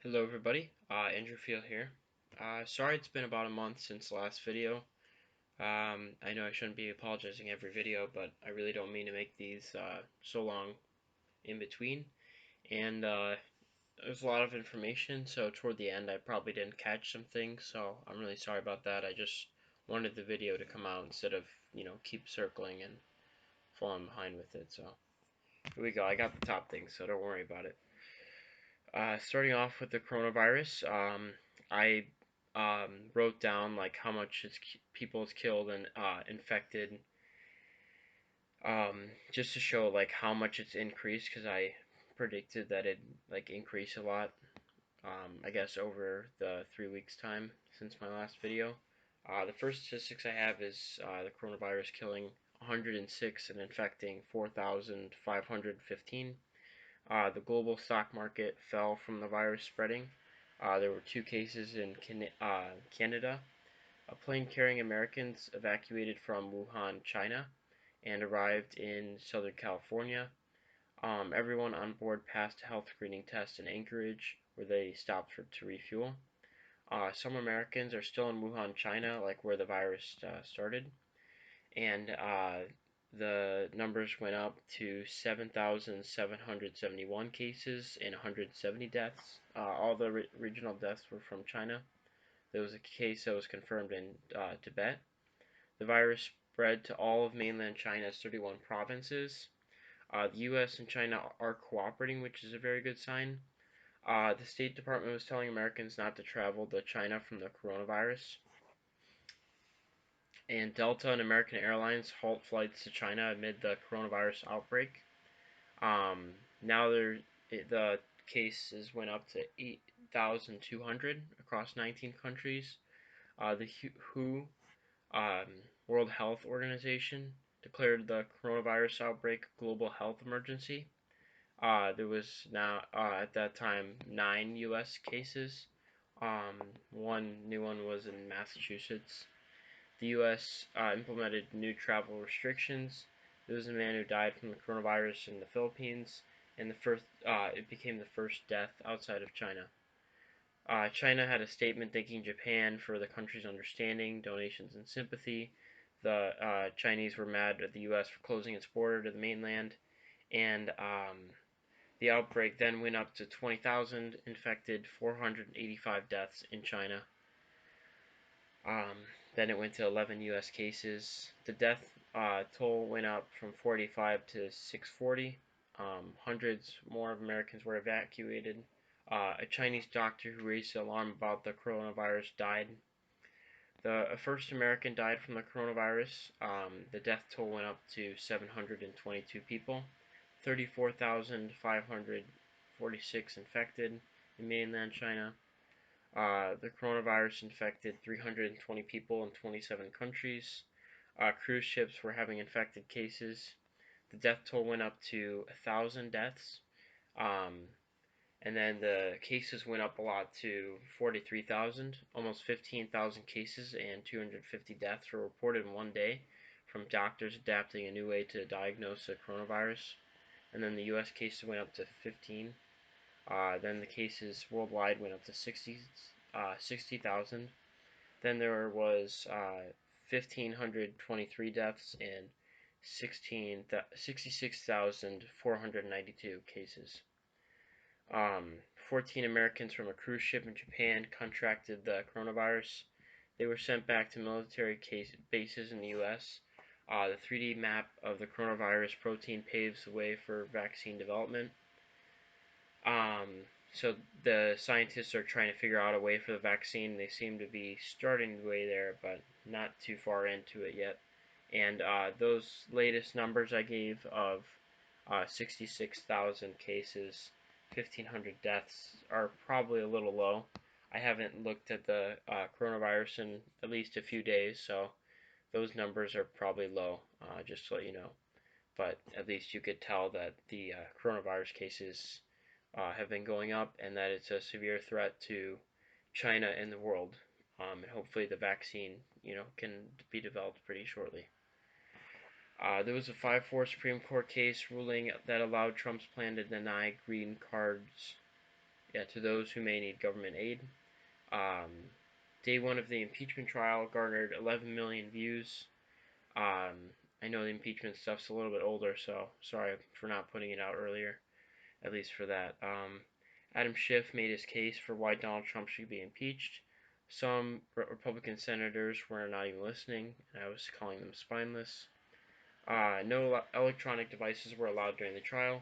Hello everybody, Andrew Field here. Sorry it's been about a month since the last video. I know I shouldn't be apologizing every video, but I really don't mean to make these so long in between. And there's a lot of information, so toward the end I probably didn't catch some things, so I'm really sorry about that. I just wanted the video to come out instead of, keep circling and falling behind with it. So here we go. I got the top things, so don't worry about it. Starting off with the coronavirus, I wrote down like how much people it's killed and infected, just to show like how much it's increased because I predicted that it like increase a lot. I guess over the 3 weeks time since my last video. The first statistics I have is the coronavirus killing 106 and infecting 4,515. The global stock market fell from the virus spreading. There were two cases in Canada. A plane carrying Americans evacuated from Wuhan, China, and arrived in Southern California. Everyone on board passed a health screening test in Anchorage, where they stopped to refuel. Some Americans are still in Wuhan, China, like where the virus started, and the numbers went up to 7,771 cases and 170 deaths. All the regional deaths were from China. There was a case that was confirmed in Tibet. The virus spread to all of mainland China's 31 provinces. The U.S. and China are cooperating, which is a very good sign. The State Department was telling Americans not to travel to China from the coronavirus. And Delta and American Airlines halt flights to China amid the coronavirus outbreak. Now the cases went up to 8,200 across 19 countries. The WHO, um, World Health Organization, declared the coronavirus outbreak a global health emergency. There was now at that time 9 U.S. cases. One new one was in Massachusetts. The U.S. Implemented new travel restrictions. There was a man who died from the coronavirus in the Philippines, and it became the first death outside of China. China had a statement thanking Japan for the country's understanding, donations, and sympathy. The Chinese were mad at the U.S. for closing its border to the mainland, and the outbreak then went up to 20,000 infected, 485 deaths in China. Then it went to 11 U.S. cases. The death toll went up from 45 to 640. Hundreds more Americans were evacuated. A Chinese doctor who raised the alarm about the coronavirus died. The first American died from the coronavirus. The death toll went up to 722 people. 34,546 infected in mainland China. The coronavirus infected 320 people in 27 countries. Cruise ships were having infected cases. The death toll went up to 1,000 deaths. Um, and then the cases went up a lot to 43,000. Almost 15,000 cases and 250 deaths were reported in one day from doctors adapting a new way to diagnose the coronavirus. And then the U.S. cases went up to 15. Then the cases worldwide went up to 60,000. Then there was 1,523 deaths and 66,492 cases. 14 Americans from a cruise ship in Japan contracted the coronavirus. They were sent back to military bases in the U.S. The 3D map of the coronavirus protein paves the way for vaccine development. So the scientists are trying to figure out a way for the vaccine. They seem to be starting the way there, but not too far into it yet. And those latest numbers I gave of 66,000 cases, 1,500 deaths are probably a little low. I haven't looked at the coronavirus in at least a few days, so those numbers are probably low, just to let you know. But at least you could tell that the coronavirus cases have been going up and that it's a severe threat to China and the world. And hopefully the vaccine, can be developed pretty shortly. There was a 5-4 Supreme Court case ruling that allowed Trump's plan to deny green cards Yeah, to those who may need government aid. Um, Day one of the impeachment trial garnered 11 million views. I know the impeachment stuff's a little bit older, so sorry for not putting it out earlier, at least for that. Adam Schiff made his case for why Donald Trump should be impeached. Some Republican senators were not even listening, and I was calling them spineless. No electronic devices were allowed during the trial.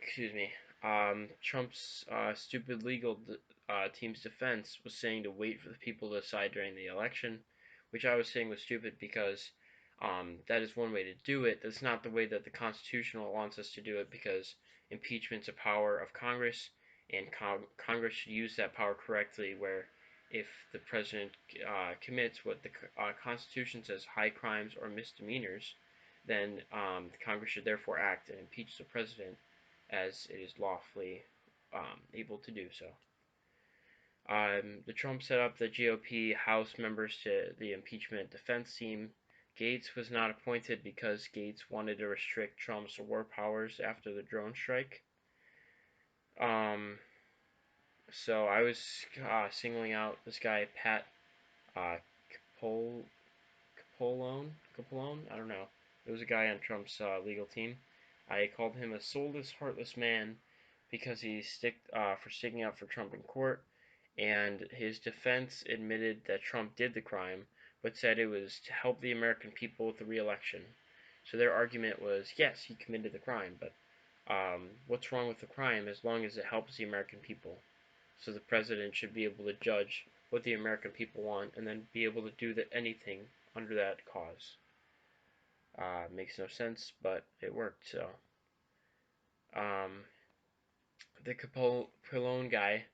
Excuse me. Trump's stupid legal team's defense was saying to wait for the people to decide during the election, which I was saying was stupid because that is one way to do it. That's not the way that the Constitution wants us to do it because impeachment's a power of Congress, and Congress should use that power correctly. Where if the president commits what the Constitution says, high crimes or misdemeanors, then Congress should therefore act and impeach the president as it is lawfully able to do so. The Trump set up the GOP House members to the impeachment defense team. Gates was not appointed because Gates wanted to restrict Trump's war powers after the drone strike. Um, so I was singling out this guy Pat uh, Capolone. I don't know. It was a guy on Trump's legal team. I called him a soulless, heartless man because he for sticking up for Trump in court, and his defense admitted that Trump did the crime, but said it was to help the American people with the re-election. So their argument was, yes, he committed the crime, but what's wrong with the crime as long as it helps the American people? So the president should be able to judge what the American people want and then be able to do anything under that cause. Makes no sense, but it worked. So um, the Capone guy,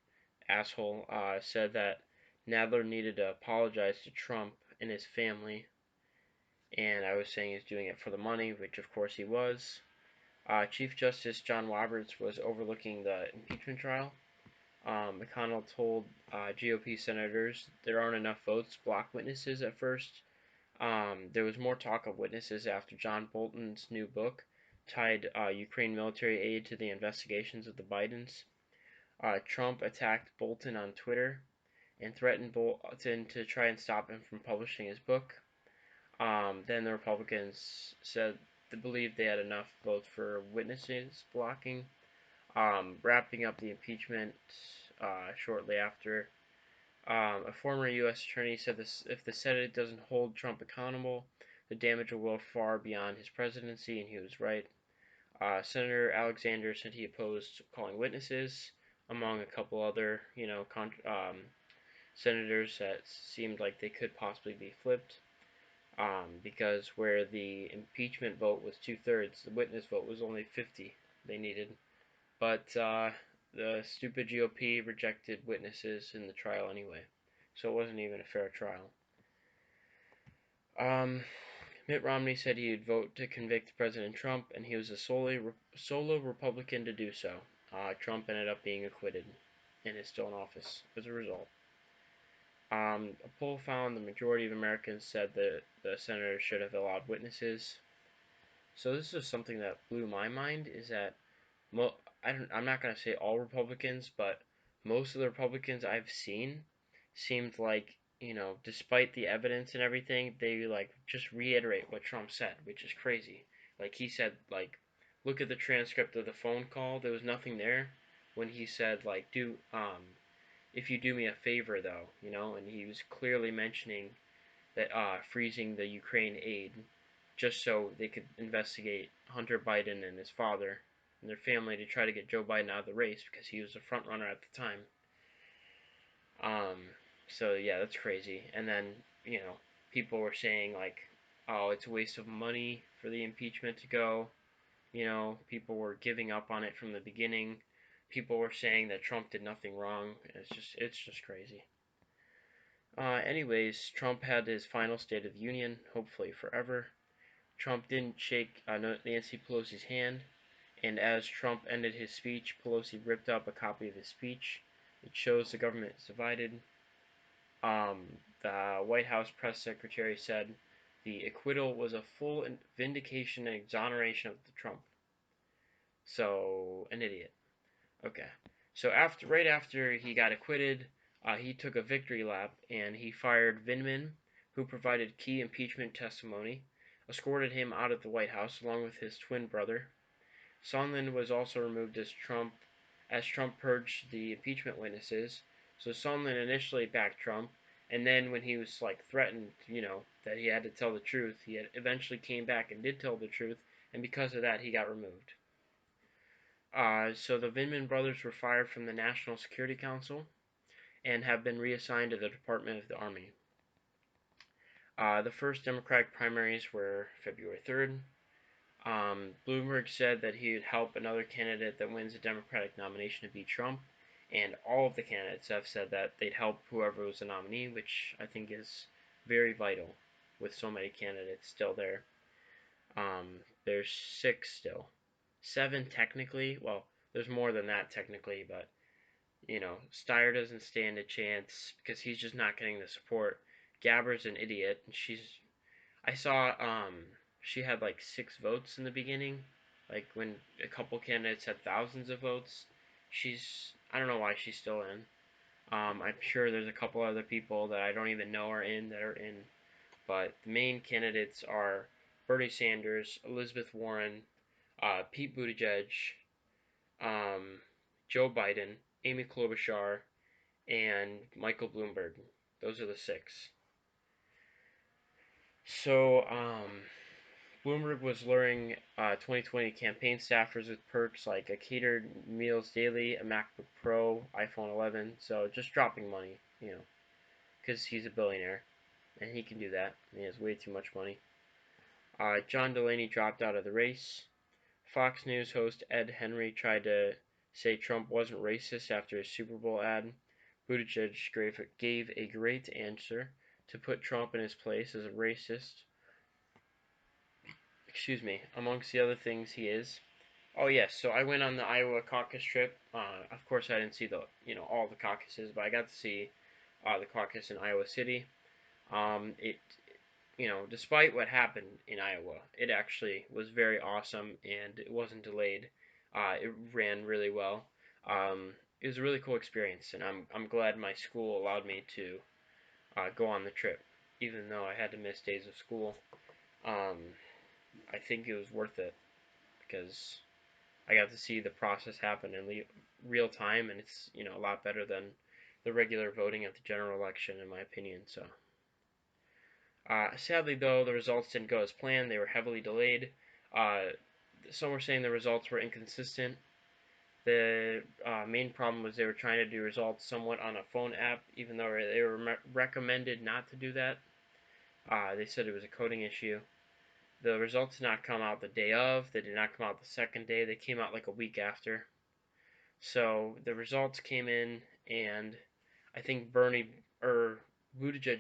asshole, said that Nadler needed to apologize to Trump and his family, and I was saying he's doing it for the money, which of course he was. Chief Justice John Roberts was overlooking the impeachment trial. McConnell told GOP senators there aren't enough votes to block witnesses at first. There was more talk of witnesses after John Bolton's new book tied Ukraine military aid to the investigations of the Bidens. Trump attacked Bolton on Twitter and threatened Bolton to try and stop him from publishing his book. Then the Republicans said they believed they had enough votes for witnesses blocking. Wrapping up the impeachment shortly after, a former U.S. attorney said this: if the Senate doesn't hold Trump accountable, the damage will go far beyond his presidency, and he was right. Senator Alexander said he opposed calling witnesses, among a couple other, senators that seemed like they could possibly be flipped. Because where the impeachment vote was 2/3, the witness vote was only 50 they needed. But the stupid GOP rejected witnesses in the trial anyway, so it wasn't even a fair trial. Um, Mitt Romney said he would vote to convict President Trump, and he was a solo Republican to do so. Trump ended up being acquitted and is still in office as a result. A poll found the majority of Americans said that the senator should have allowed witnesses. So this is something that blew my mind: is that I'm not gonna say all Republicans, but most of the Republicans I've seen seemed like, despite the evidence and everything, they like just reiterate what Trump said, which is crazy. Like he said, like, look at the transcript of the phone call. There was nothing there when he said like, do if you do me a favor though, and he was clearly mentioning that freezing the Ukraine aid just so they could investigate Hunter Biden and his father and their family to try to get Joe Biden out of the race because he was the front runner at the time. Um, so yeah, that's crazy. And then people were saying like, oh, it's a waste of money for the impeachment to go. People were giving up on it from the beginning. People were saying that Trump did nothing wrong. It's just crazy. Anyways, Trump had his final State of the Union, hopefully forever. Trump didn't shake Nancy Pelosi's hand, and as Trump ended his speech, Pelosi ripped up a copy of his speech. It shows the government is divided. The White House press secretary said the acquittal was a full vindication and exoneration of Trump. So, an idiot. Okay. So right after he got acquitted, he took a victory lap and he fired Vindman, who provided key impeachment testimony, escorted him out of the White House along with his twin brother. Sondland was also removed as Trump purged the impeachment witnesses. So Sondland initially backed Trump, and then when he was like threatened, that he had to tell the truth, he had eventually came back and did tell the truth, and because of that, he got removed. So the Vindman brothers were fired from the National Security Council and have been reassigned to the Department of the Army. The first Democratic primaries were February 3rd. Bloomberg said that he would help another candidate that wins a Democratic nomination to beat Trump, and all of the candidates have said that they'd help whoever was the nominee, which I think is very vital with so many candidates still there. There's six still. Seven technically. Well, there's more than that technically, but Steyer doesn't stand a chance because he's just not getting the support. Gabbard's an idiot, and I saw she had like 6 votes in the beginning, like when a couple candidates had thousands of votes. I don't know why she's still in. I'm sure there's a couple other people that I don't even know are in that are in, but the main candidates are Bernie Sanders, Elizabeth Warren, Pete Buttigieg, um, Joe Biden, Amy Klobuchar, and Michael Bloomberg. Those are the six. So, Bloomberg was luring 2020 campaign staffers with perks like a catered meals daily, a MacBook Pro, iPhone 11. So just dropping money, because he's a billionaire and he can do that. He has way too much money. John Delaney dropped out of the race. Fox News host Ed Henry tried to say Trump wasn't racist after his Super Bowl ad. Buttigieg gave a great answer to put Trump in his place as a racist. Excuse me, amongst the other things he is. Oh yes, so I went on the Iowa caucus trip. Of course, I didn't see all the caucuses, but I got to see the caucus in Iowa City. It, despite what happened in Iowa, it actually was very awesome, and it wasn't delayed. It ran really well. It was a really cool experience, and I'm glad my school allowed me to go on the trip, even though I had to miss days of school. Um, I think it was worth it because I got to see the process happen in real time, and it's a lot better than the regular voting at the general election, in my opinion. So, sadly though, the results didn't go as planned. They were heavily delayed. Uh, some were saying the results were inconsistent. The main problem was they were trying to do results somewhat on a phone app, even though they were recommended not to do that. They said it was a coding issue. The results did not come out the day of. They did not come out the second day. They came out like a week after. So the results came in, and I think Buttigieg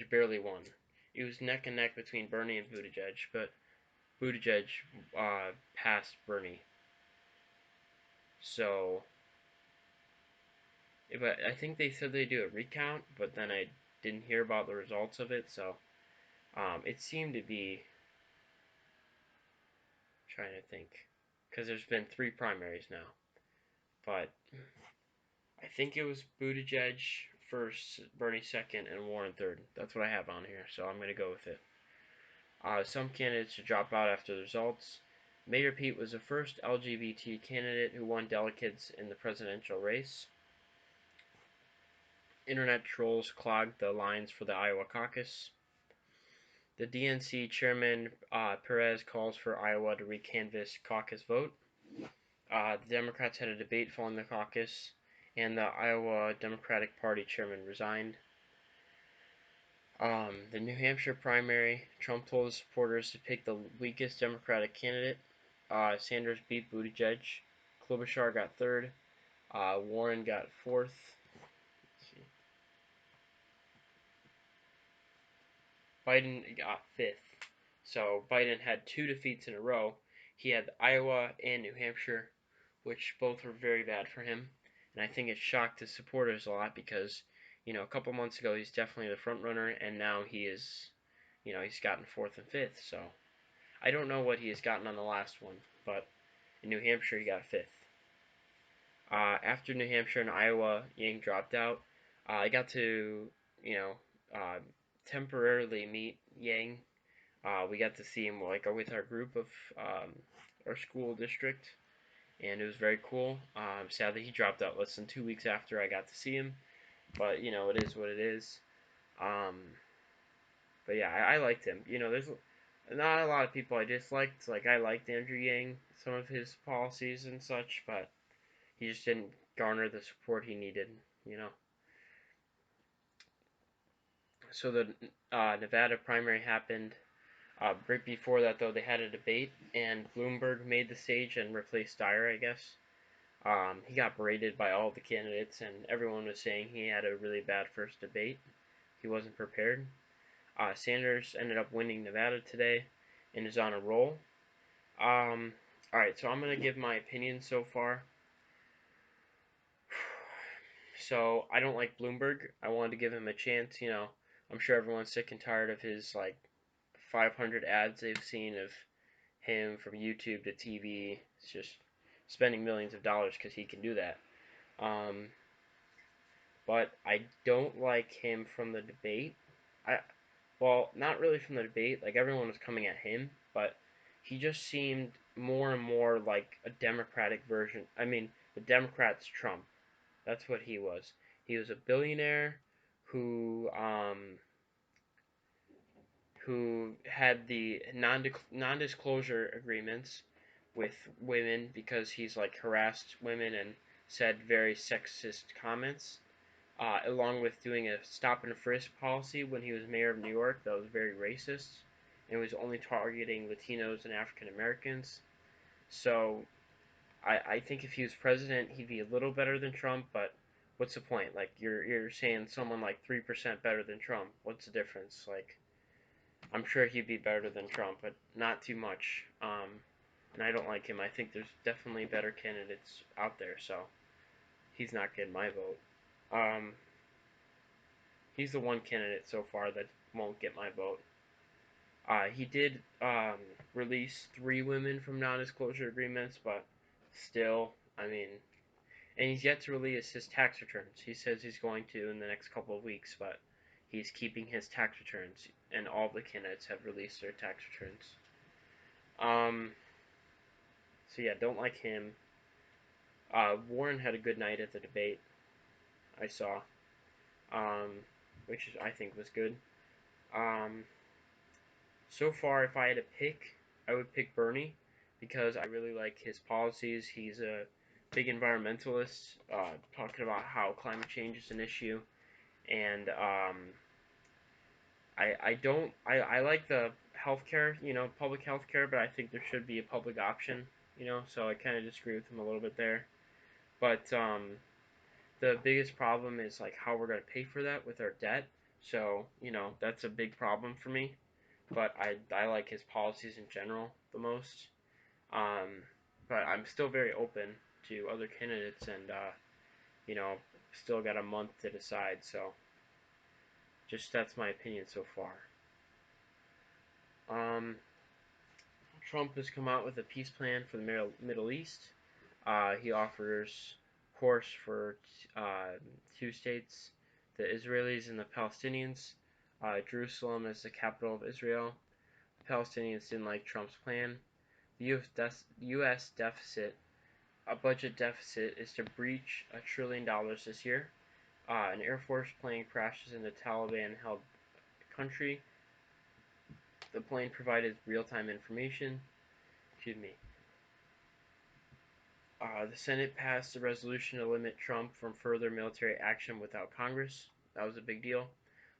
barely won. It was neck and neck between Bernie and Buttigieg, but Buttigieg passed Bernie. So, but I think they said they do a recount, but then I didn't hear about the results of it. So, it seemed to be trying to think because there's been 3 primaries now, but I think it was Buttigieg first, Bernie second, and Warren third. That's what I have on here, so I'm going to go with it. Some candidates should drop out after the results. Mayor Pete was the first LGBT candidate who won delegates in the presidential race. Internet trolls clogged the lines for the Iowa caucus. The DNC chairman Perez calls for Iowa to recanvass caucus vote. The Democrats had a debate following the caucus, and the Iowa Democratic Party chairman resigned. The New Hampshire primary, Trump told his supporters to pick the weakest Democratic candidate. Sanders beat Buttigieg. Klobuchar got third. Warren got fourth. Biden got fifth. So Biden had 2 defeats in a row. He had Iowa and New Hampshire, which both were very bad for him. And I think it shocked his supporters a lot because, a couple months ago he's definitely the front runner, and now he's gotten fourth and fifth. So I don't know what he has gotten on the last one, but in New Hampshire he got fifth. After New Hampshire and Iowa, Yang dropped out. I got to, you know, uh, temporarily meet Yang. We got to see him like with our group of our school district, and it was very cool. Sadly, he dropped out less than 2 weeks after I got to see him, but it is what it is. Um, but yeah, I liked him. There's not a lot of people I disliked. Like I liked Andrew Yang, some of his policies and such, but he just didn't garner the support he needed. You know. So the Nevada primary happened. Right before that, though, they had a debate, and Bloomberg made the stage and replaced Dyer, I guess. He got berated by all the candidates, and everyone was saying he had a really bad first debate. He wasn't prepared. Sanders ended up winning Nevada today and is on a roll. All right, so I'm gonna give my opinion so far. So I don't like Bloomberg. I wanted to give him a chance. I'm sure everyone's sick and tired of his like 500 ads they've seen of him from YouTube to TV. It's just spending millions of dollars because he can do that. Um, but I don't like him from the debate. I Well, not really from the debate. Like everyone was coming at him, but he just seemed more and more like a Democratic version. I mean, the Democrats' Trump. That's what he was. He was a billionaire who had the non-disclosure agreements with women because he's like harassed women and said very sexist comments, along with doing a stop and frisk policy when he was mayor of New York that was very racist and was only targeting Latinos and African Americans. So I think if he was president, he'd be a little better than Trump, but what's the point? Like you're saying someone like 3% better than Trump. What's the difference? Like I'm sure he'd be better than Trump, but not too much. And I don't like him. I think there's definitely better candidates out there, so he's not getting my vote. Um, he's the one candidate so far that won't get my vote. He did release 3 women from non-disclosure agreements, but still, I mean, and he's yet to release his tax returns. He says he's going to in the next couple of weeks, but he's keeping his tax returns, and all the candidates have released their tax returns. Um, so yeah, don't like him. Warren had a good night at the debate. I saw, um, which I think was good. Um, so far, if I had to pick, I would pick Bernie because I really like his policies. He's a big environmentalist, talking about how climate change is an issue, and I don't I like the healthcare, public healthcare, but I think there should be a public option, so I kind of disagree with him a little bit there. But the biggest problem is like how we're going to pay for that with our debt. So, that's a big problem for me. But I like his policies in general the most. Um, but I'm still very open to other candidates and, you know, still got a month to decide. So, just that's my opinion so far. Um, Trump has come out with a peace plan for the Middle East. He offers course for 2 states, the Israelis and the Palestinians. Jerusalem as the capital of Israel. The Palestinians didn't like Trump's plan. The U.S. deficit, a budget deficit, is to breach $1 trillion this year. An Air Force plane crashes in the Taliban-held country. The plane provided real-time information. Excuse me. The Senate passed a resolution to limit Trump from further military action without Congress. That was a big deal.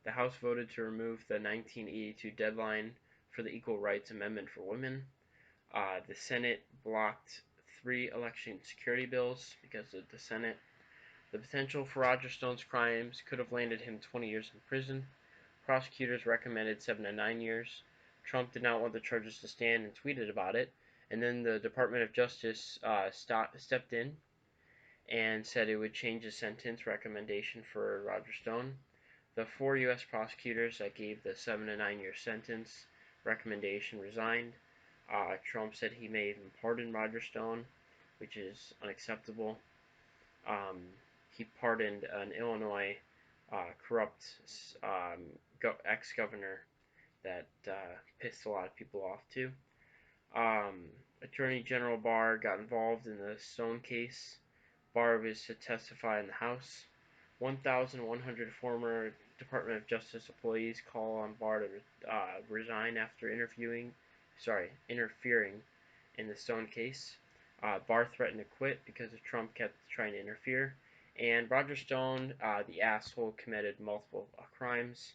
The House voted to remove the 1982 deadline for the Equal Rights Amendment for women. The Senate blocked 3 election security bills because of the Senate. The potential for Roger Stone's crimes could have landed him 20 years in prison. Prosecutors recommended 7 to 9 years. Trump did not want the charges to stand and tweeted about it. And then the Department of Justice stepped in and said it would change the sentence recommendation for Roger Stone. The 4 U.S. prosecutors that gave the 7 to 9 year sentence recommendation resigned. Trump said he may even pardon Roger Stone, which is unacceptable. Um, he pardoned an Illinois corrupt ex-governor that pissed a lot of people off too. Um, Attorney General Barr got involved in the Stone case. Barr was to testify in the House. 1,100 former Department of Justice employees call on Barr to resign after interfering in the Stone case. Barr threatened to quit because Trump kept trying to interfere. And Roger Stone, the asshole, committed multiple crimes.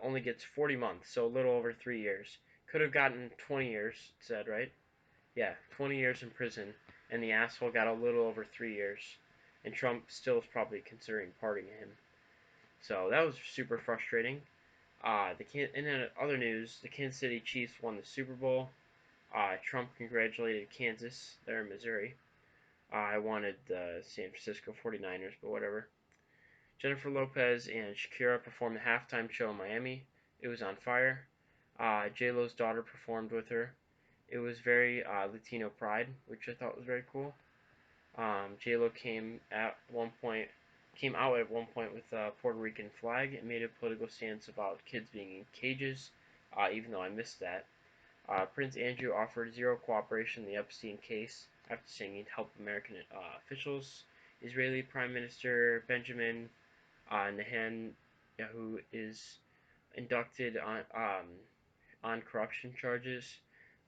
Only gets 40 months, so a little over 3 years. Could have gotten 20 years, it said, right? Yeah, 20 years in prison, and the asshole got a little over 3 years. And Trump still is probably considering pardoning him. So that was super frustrating. In other news, the Kansas City Chiefs won the Super Bowl. Trump congratulated Kansas. They're in Missouri. I wanted the San Francisco 49ers, but whatever. Jennifer Lopez and Shakira performed the halftime show in Miami. It was on fire. J-Lo's daughter performed with her. It was very Latino pride, which I thought was very cool. J-Lo came out at one point with a Puerto Rican flag and made a political stance about kids being in cages, even though I missed that. Prince Andrew offered zero cooperation in the Epstein case after saying he'd help American officials. Israeli Prime Minister Benjamin Netanyahu is inducted on corruption charges.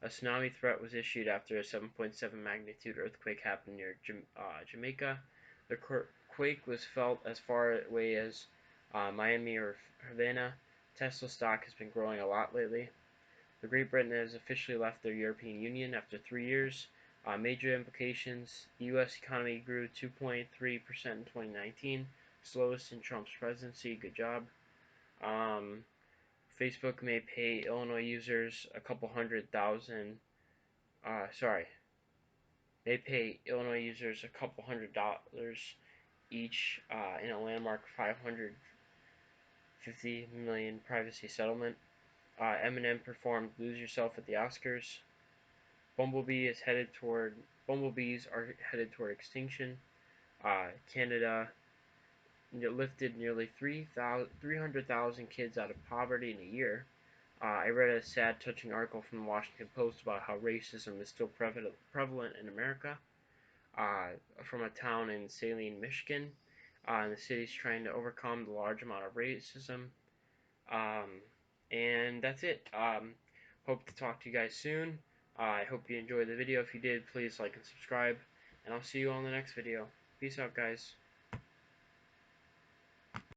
A tsunami threat was issued after a 7.7 magnitude earthquake happened near Jamaica. The quake was felt as far away as Miami or Havana. Tesla stock has been growing a lot lately. The Great Britain has officially left the European Union after 3 years. Major implications: the U.S. economy grew 2.3% in 2019, slowest in Trump's presidency. Good job. Um, Facebook may pay Illinois users a couple hundred thousand. Sorry, they pay Illinois users a couple $100 each in a landmark 550 million privacy settlement. Eminem performed "Lose Yourself" at the Oscars. Bumblebees are headed toward extinction. Canada lifted nearly 300,000 kids out of poverty in a year. I read a sad, touching article from the Washington Post about how racism is still prevalent in America. From a town in Saline, Michigan, and the city's trying to overcome the large amount of racism. Um, and that's it. Hope to talk to you guys soon. I hope you enjoyed the video. If you did, please like and subscribe. And I'll see you on the next video. Peace out, guys.